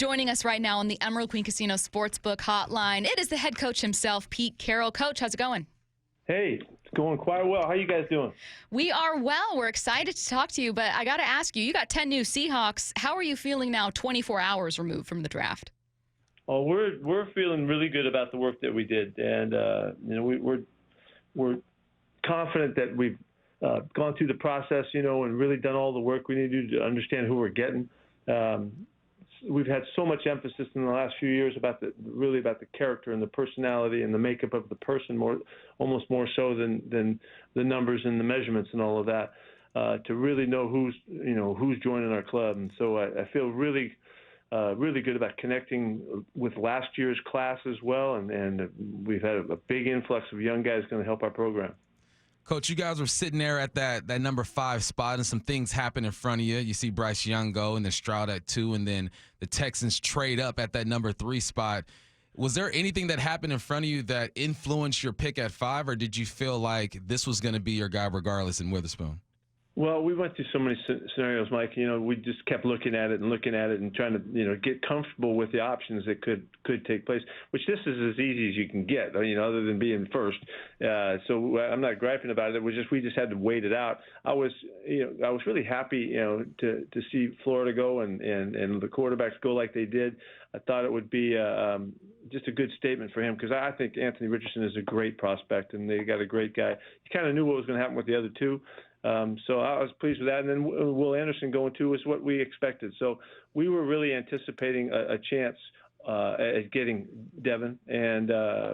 Joining us right now on the Emerald Queen Casino Sportsbook Hotline, it is the head coach himself, Pete Carroll. Coach, how's it going? Hey, it's going quite well. How you guys doing? We are well. We're excited to talk to you, but I got to ask you, you got 10 new Seahawks. How are you feeling now 24 hours removed from the draft? Oh, we're feeling really good about the work that we did, and we're confident that we've gone through the process, and really done all the work we need to do to understand who we're getting. We've had so much emphasis in the last few years about the character and the personality and the makeup of the person, almost more so than the numbers and the measurements and all of that, to really know who's joining our club. And so I feel really good about connecting with last year's class as well, and we've had a big influx of young guys going to help our program. Coach, you guys were sitting there at that number 5 spot, and some things happen in front of you. You see Bryce Young go, and then Stroud at 2, and then the Texans trade up at that number 3 spot. Was there anything that happened in front of you that influenced your pick at 5, or did you feel like this was going to be your guy regardless in Witherspoon? Well, we went through so many scenarios, Mike. We just kept looking at it and trying to, get comfortable with the options that could take place, which this is as easy as you can get, other than being first. So I'm not griping about it. We just had to wait it out. I was really happy, to see Florida go and the quarterbacks go like they did. I thought it would be just a good statement for him, because I think Anthony Richardson is a great prospect, and they got a great guy. You kind of knew what was going to happen with the other two. So I was pleased with that. And then Will Anderson going 2 was what we expected. So we were really anticipating a chance at getting Devin, and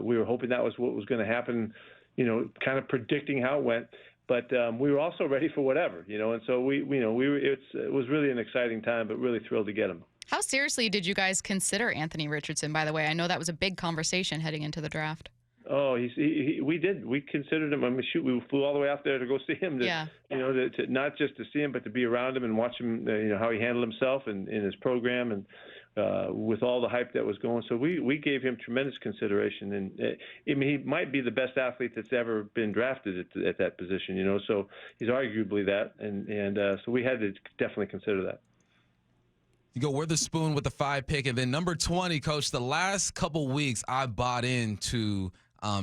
we were hoping that was what was going to happen, kind of predicting how it went. But we were also ready for whatever, and so it was really an exciting time, but really thrilled to get him. How seriously did you guys consider Anthony Richardson, by the way? I know that was a big conversation heading into the draft. Oh, we did. We considered him. I mean, shoot, we flew all the way out there to go see him. To not just to see him, but to be around him and watch him. How he handled himself and in his program, and with all the hype that was going. So we gave him tremendous consideration. And he might be the best athlete that's ever been drafted at that position. So he's arguably that, and so we had to definitely consider that. You go Witherspoon with the 5 pick, and then number 20, Coach. The last couple weeks, I bought into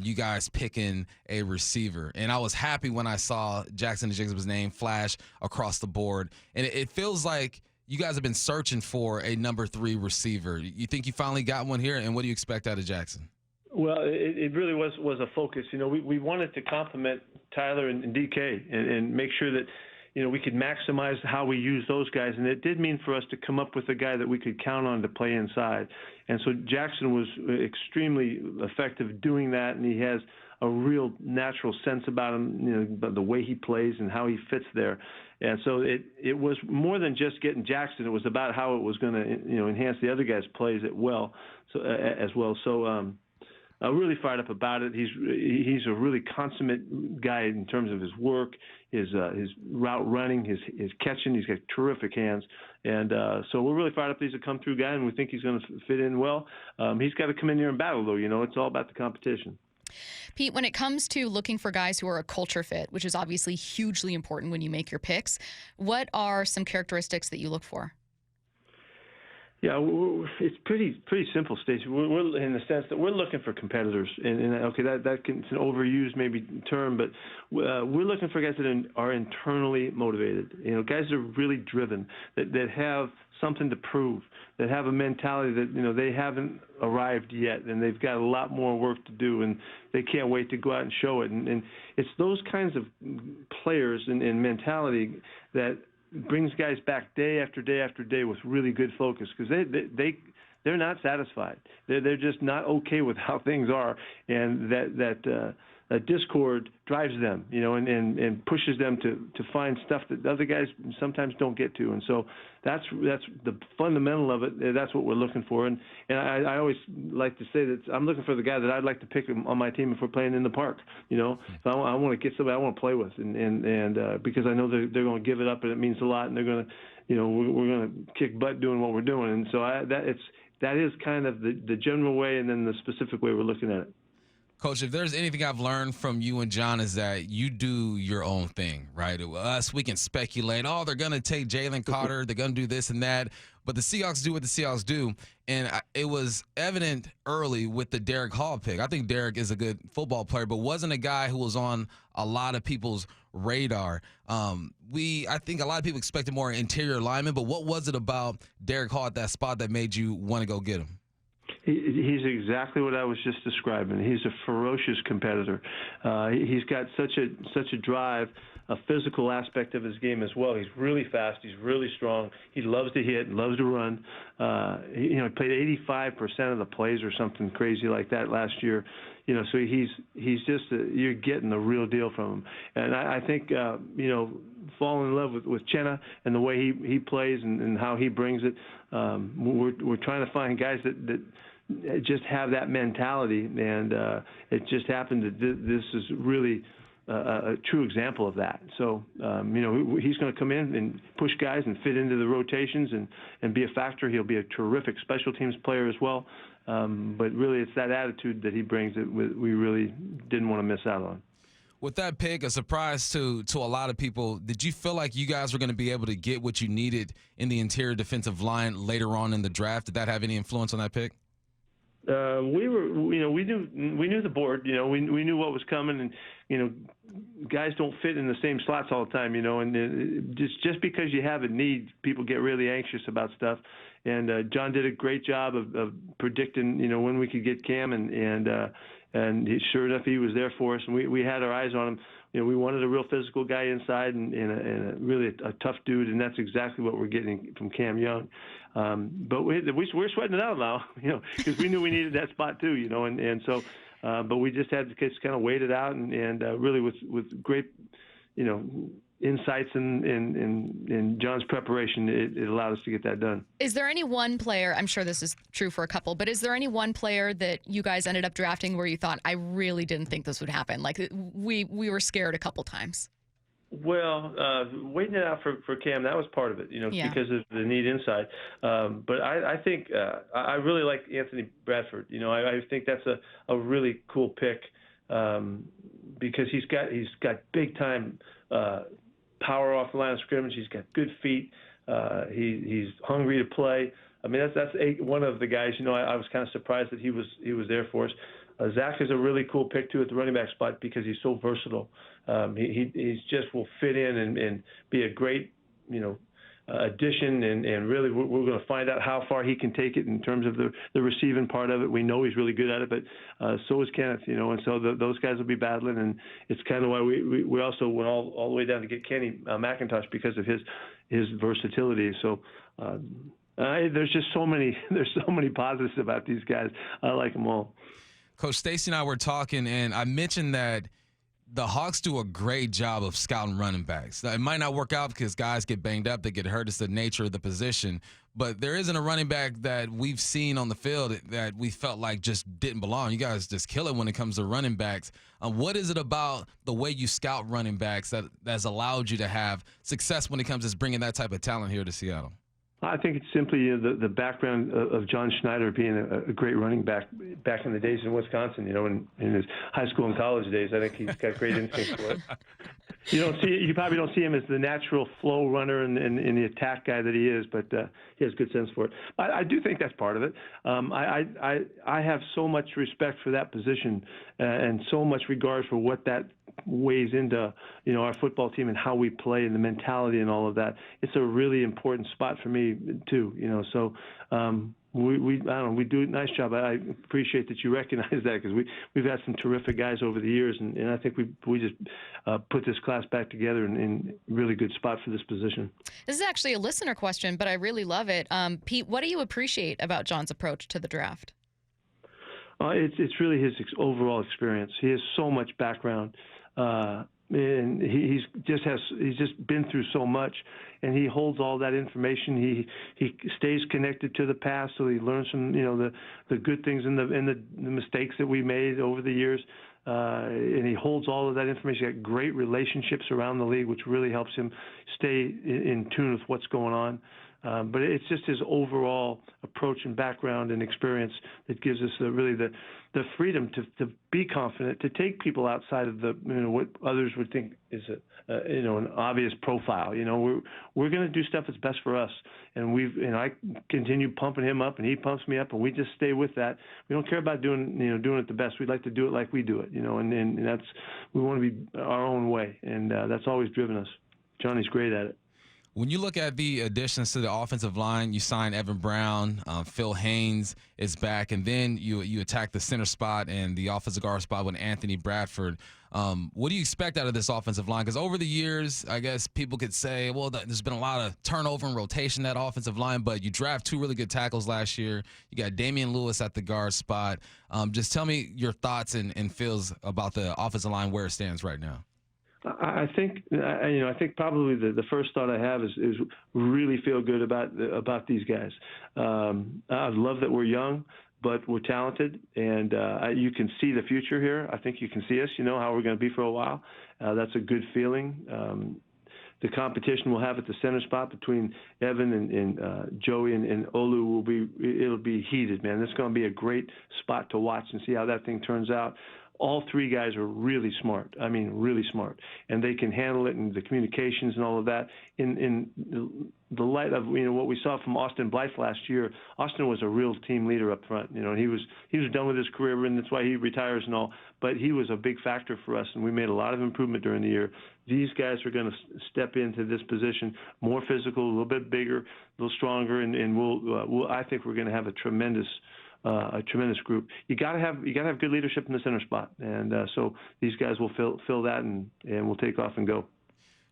you guys picking a receiver, and I was happy when I saw Jackson Jacobs' name flash across the board. And it feels like you guys have been searching for a number 3 receiver. You think you finally got one here, and what do you expect out of Jackson? Well, it really was a focus. We wanted to complement Tyler and DK and make sure that we could maximize how we use those guys. And it did mean for us to come up with a guy that we could count on to play inside. And so Jackson was extremely effective doing that, and he has a real natural sense about him, the way he plays and how he fits there. And so it was more than just getting Jackson. It was about how it was going to, enhance the other guys' plays as well. So I'm really fired up about it. He's a really consummate guy in terms of his work, his route running, his catching. He's got terrific hands, and so we're really fired up that he's a come-through guy, and we think he's going to fit in well. He's got to come in here and battle, though. It's all about the competition. Pete, when it comes to looking for guys who are a culture fit, which is obviously hugely important when you make your picks, what are some characteristics that you look for? Yeah, it's pretty simple, Stacey. We're in the sense that we're looking for competitors, and okay, it's an overused maybe term, but we're looking for guys that are internally motivated. Guys that are really driven, that have something to prove, that have a mentality that they haven't arrived yet, and they've got a lot more work to do, and they can't wait to go out and show it. And it's those kinds of players and mentality that brings guys back day after day after day with really good focus, because they're not satisfied. They're just not okay with how things are, and that discord drives them, and pushes them to find stuff that other guys sometimes don't get to. And so that's the fundamental of it. That's what we're looking for. And I always like to say that I'm looking for the guy that I'd like to pick on my team if we're playing in the park. So I want to get somebody I want to play with, and because I know they're going to give it up, and it means a lot, and they're going to, we're going to kick butt doing what we're doing. And so that is kind of the general way, and then the specific way we're looking at it. Coach, if there's anything I've learned from you and John is that you do your own thing, right? Us, we can speculate, they're going to take Jalen Carter, they're going to do this and that. But the Seahawks do what the Seahawks do, and it was evident early with the Derek Hall pick. I think Derek is a good football player, but wasn't a guy who was on a lot of people's radar. I think a lot of people expected more interior linemen, but what was it about Derek Hall at that spot that made you want to go get him? He's exactly what I was just describing. He's a ferocious competitor. He's got such a drive, a physical aspect of his game as well. He's really fast. He's really strong. He loves to hit, loves to run. He played 85% of the plays or something crazy like that last year. So he's just you're getting the real deal from him. And I think fall in love with Chenna and the way he plays and how he brings it. We're trying to find guys that just have that mentality, and it just happened that this is really a true example of that. So, he's going to come in and push guys and fit into the rotations and be a factor. He'll be a terrific special teams player as well. But really, it's that attitude that he brings that we really didn't want to miss out on. With that pick, a surprise to a lot of people, did you feel like you guys were going to be able to get what you needed in the interior defensive line later on in the draft? Did that have any influence on that pick? We knew the board. We knew what was coming, and guys don't fit in the same slots all the time. And just because you have a need, people get really anxious about stuff. And John did a great job of predicting, when we could get Cam, and sure enough, he was there for us, and we had our eyes on him. We wanted a real physical guy inside and a really a tough dude, and that's exactly what we're getting from Cam Young. But we're sweating it out now, because we knew we needed that spot too, and so, but we just had to just kind of wait it out and really with great, insights and John's preparation, it allowed us to get that done. Is there any one player, I'm sure this is true for a couple, but is there any one player that you guys ended up drafting where you thought, I really didn't think this would happen? Like we were scared a couple times. Well, waiting it out for Cam, that was part of it, because of the need inside. But I think I really like Anthony Bradford. I think that's a really cool pick because he's got big time power off the line of scrimmage. He's got good feet. He's hungry to play. I mean, that's one of the guys. I was kind of surprised that he was there for us. Zach is a really cool pick too at the running back spot because he's so versatile. He's just will fit in and be a great, addition. And really, we're going to find out how far he can take it in terms of the receiving part of it. We know he's really good at it, but so is Kenneth. And so those guys will be battling. And it's kind of why we also went all the way down to get Kenny McIntosh because of his versatility. So. There's just so many positives about these guys. I like them all. Coach Stacy and I were talking, and I mentioned that the Hawks do a great job of scouting running backs. Now, it might not work out because guys get banged up, they get hurt. It's the nature of the position. But there isn't a running back that we've seen on the field that we felt like just didn't belong. You guys just kill it when it comes to running backs. What is it about the way you scout running backs that's allowed you to have success when it comes to bringing that type of talent here to Seattle? I think it's simply the background of John Schneider being a great running back in the days in Wisconsin, in his high school and college days. I think he's got great instinct for it. You probably don't see him as the natural flow runner and the attack guy that he is, but he has good sense for it. I do think that's part of it. I have so much respect for that position and so much regard for what that weighs into our football team and how we play and the mentality and all of that. It's a really important spot for me too. So we do a nice job. I appreciate that you recognize that because we've had some terrific guys over the years, and I think we just put this class back together in really good spot for this position. This is actually a listener question, but I really love it. Pete, what do you appreciate about John's approach to the draft? It's really his overall experience. He has so much background. And he's just been through so much, and he holds all that information. He stays connected to the past, so he learns from the good things and the mistakes that we made over the years. And he holds all of that information. He's got great relationships around the league, which really helps him stay in tune with what's going on. But it's just his overall approach and background and experience that gives us really the freedom to be confident, to take people outside of what others would think is an obvious profile. We're going to do stuff that's best for us, and I continue pumping him up, and he pumps me up, and we just stay with that. We don't care about doing it the best. We'd like to do it like we do it, and that's, we want to be our own way, and that's always driven us. Johnny's great at it. When you look at the additions to the offensive line, you signed Evan Brown, Phil Haynes is back, and then you attack the center spot and the offensive guard spot with Anthony Bradford. What do you expect out of this offensive line? Because over the years, I guess people could say, well, there's been a lot of turnover and rotation in that offensive line, but you draft 2 really good tackles last year. You got Damian Lewis at the guard spot. Just tell me your thoughts and feels about the offensive line, where it stands right now. I think probably the first thought I have is really feel good about these guys. I love that we're young, but we're talented, and you can see the future here. I think you can see us. You know how we're going to be for a while. That's a good feeling. The competition we'll have at the center spot between Evan and Joey and Olu it'll be heated, man. This is going to be a great spot to watch and see how that thing turns out. All 3 guys are really smart. I mean, really smart, and they can handle it, and the communications and all of that. In the light of what we saw from Austin Blythe last year, Austin was a real team leader up front. He was done with his career, and that's why he retires and all. But he was a big factor for us, and we made a lot of improvement during the year. These guys are going to step into this position more physical, a little bit bigger, a little stronger, and we'll I think we're going to have a tremendous group. You gotta have good leadership in the center spot, and so these guys will fill that, and we'll take off and go.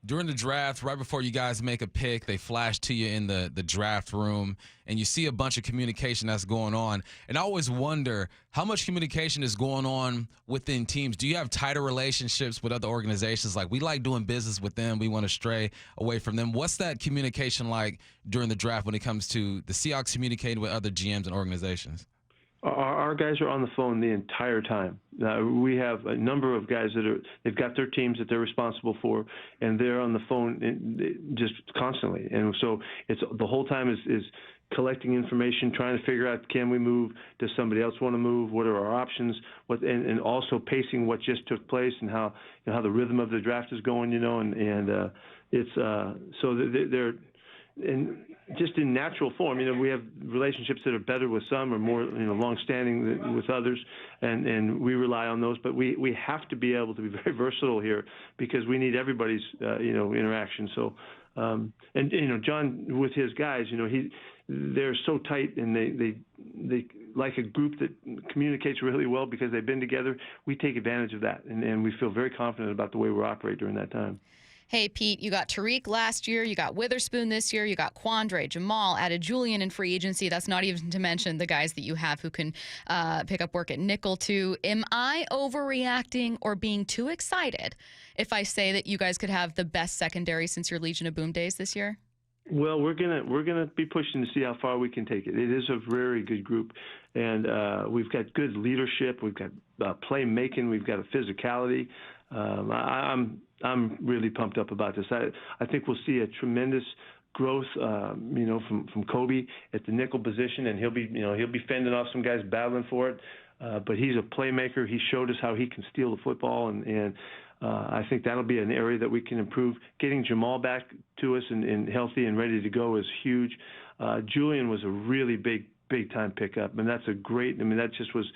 During the draft, right before you guys make a pick, they flash to you in the draft room, and you see a bunch of communication that's going on. And I always wonder how much communication is going on within teams. Do you have tighter relationships with other organizations? Like, we like doing business with them. We want to stray away from them. What's that communication like during the draft when it comes to the Seahawks communicating with other GMs and organizations? Our guys are on the phone the entire time. We have a number of guys they've got their teams that they're responsible for, and they're on the phone just constantly. And so it's the whole time is collecting information, trying to figure out, can we move? Does somebody else want to move? What are our options? And also pacing what just took place and how the rhythm of the draft is going. It's so they're. And just in natural form, we have relationships that are better with some or more, long-standing with others, and we rely on those. But we have to be able to be very versatile here because we need everybody's, interaction. So, John with his guys, they're so tight, and they like a group that communicates really well because they've been together. We take advantage of that, and we feel very confident about the way we operate during that time. Hey, Pete, you got Tariq last year. You got Witherspoon this year. You got Quandre, Jamal, added Julian in free agency. That's not even to mention the guys that you have who can pick up work at nickel, too. Am I overreacting or being too excited if I say that you guys could have the best secondary since your Legion of Boom days this year? Well, we're gonna be pushing to see how far we can take it. It is a very good group, and we've got good leadership. We've got playmaking. We've got a physicality. I'm really pumped up about this. I think we'll see a tremendous growth, from Kobe at the nickel position, and he'll be fending off some guys battling for it. But he's a playmaker. He showed us how he can steal the football, and I think that'll be an area that we can improve. Getting Jamal back to us and healthy and ready to go is huge. Julian was a really big time pickup, and that's that just was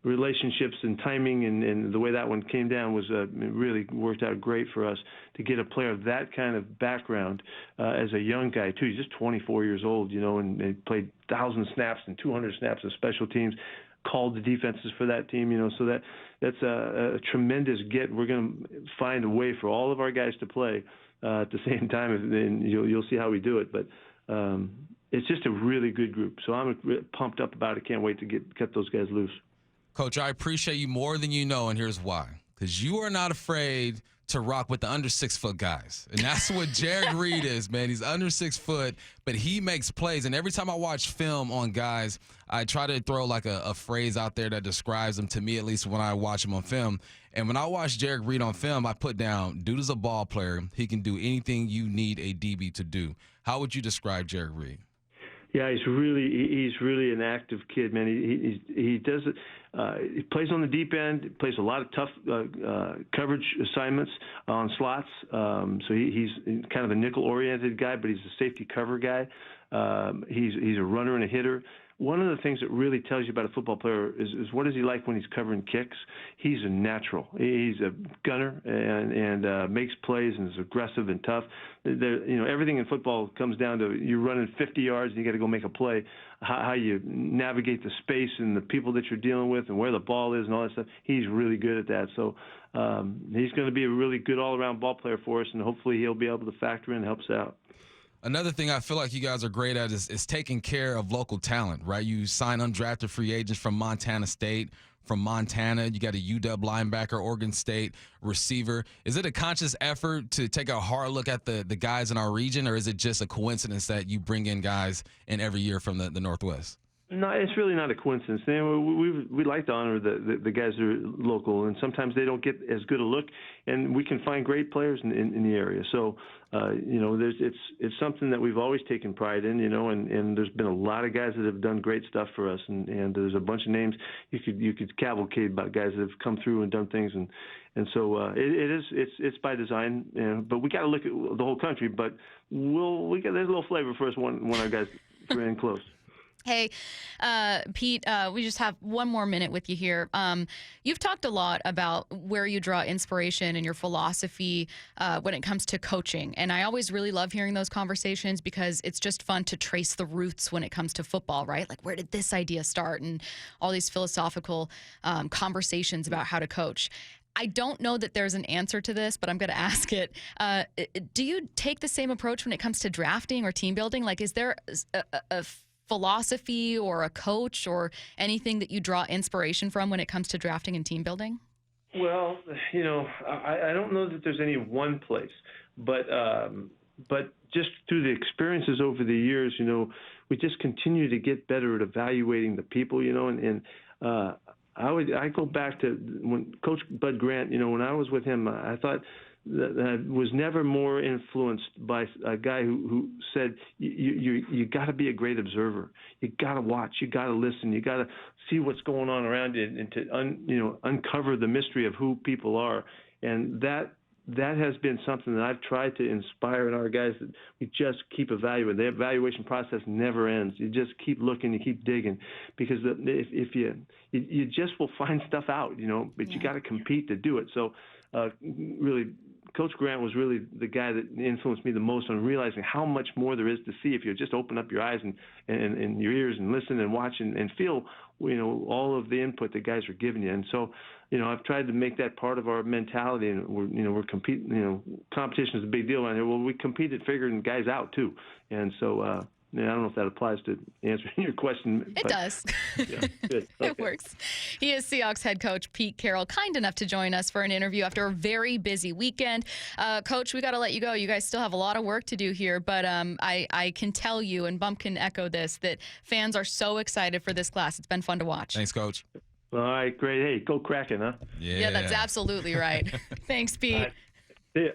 relationships and timing, and the way that one came down was it really worked out great for us to get a player of that kind of background as a young guy too. He's just 24 years old, and played 1,000 snaps and 200 snaps of special teams, called the defenses for that team, so that's a tremendous get. We're going to find a way for all of our guys to play at the same time, and you'll see how we do it. But it's just a really good group, so I'm pumped up about it. Can't wait to cut those guys loose. Coach, I appreciate you more than you know, and here's why. Because you are not afraid to rock with the under 6 foot guys. And that's what Jared Reed is, man. He's under 6 foot, but he makes plays. And every time I watch film on guys, I try to throw like a phrase out there that describes them, to me at least, when I watch him on film. And when I watch Jared Reed on film, I put down, dude is a ball player. He can do anything you need a DB to do. How would you describe Jared Reed? Yeah, he's really an active kid, man. He does it. He plays on the deep end. He plays a lot of tough coverage assignments on slots. So he's kind of a nickel-oriented guy, but he's a safety cover guy. He's a runner and a hitter. One of the things that really tells you about a football player is what is he like when he's covering kicks. He's a natural. He's a gunner and makes plays and is aggressive and tough. Everything in football comes down to you're running 50 yards and you got to go make a play. How you navigate the space and the people that you're dealing with and where the ball is and all that stuff. He's really good at that. So he's going to be a really good all-around ball player for us, and hopefully he'll be able to factor in and help us out. Another thing I feel like you guys are great at is taking care of local talent, right? You sign undrafted free agents from Montana State, from Montana. You got a UW linebacker, Oregon State receiver. Is it a conscious effort to take a hard look at the guys in our region, or is it just a coincidence that you bring in guys in every year from the Northwest? No, it's really not a coincidence. We like to honor the guys that are local, and sometimes they don't get as good a look, and we can find great players in the area. So, it's something that we've always taken pride in, and there's been a lot of guys that have done great stuff for us, and there's a bunch of names you could cavalcade about guys that have come through and done things, and so it's by design, but we got to look at the whole country, but there's a little flavor for us when our guys are in close. Hey, Pete, we just have one more minute with you here. You've talked a lot about where you draw inspiration and your philosophy when it comes to coaching. And I always really love hearing those conversations because it's just fun to trace the roots when it comes to football, right? Like, where did this idea start? And all these philosophical conversations about how to coach. I don't know that there's an answer to this, but I'm going to ask it. Do you take the same approach when it comes to drafting or team building? Like, is there a philosophy or a coach or anything that you draw inspiration from when it comes to drafting and team building? Well, I don't know that there's any one place, but just through the experiences over the years, we just continue to get better at evaluating the people, and I go back to when Coach Bud Grant, when I was with him, I thought that I was never more influenced by a guy who said you got to be a great observer. You got to watch. You got to listen. You got to see what's going on around you and to uncover the mystery of who people are. And that has been something that I've tried to inspire in our guys, that we just keep evaluating. The evaluation process never ends. You just keep looking, you keep digging, because if you just will find stuff out, but you got to compete to do it. So really, Coach Grant was really the guy that influenced me the most on realizing how much more there is to see if you just open up your eyes and your ears and listen and watch and feel, all of the input that guys are giving you. And so, I've tried to make that part of our mentality, and we're competing. Competition is a big deal around here. Well, we compete at figuring guys out too, and so I don't know if that applies to answering your question. It does. Yeah, good. Okay. It works. He is Seahawks head coach Pete Carroll, kind enough to join us for an interview after a very busy weekend. Coach, we got to let you go. You guys still have a lot of work to do here, but I can tell you, and Bump can echo this, that fans are so excited for this class. It's been fun to watch. Thanks, Coach. All right, great. Hey, go Kraken, huh? Yeah, that's absolutely right. Thanks, Pete. All right. See ya.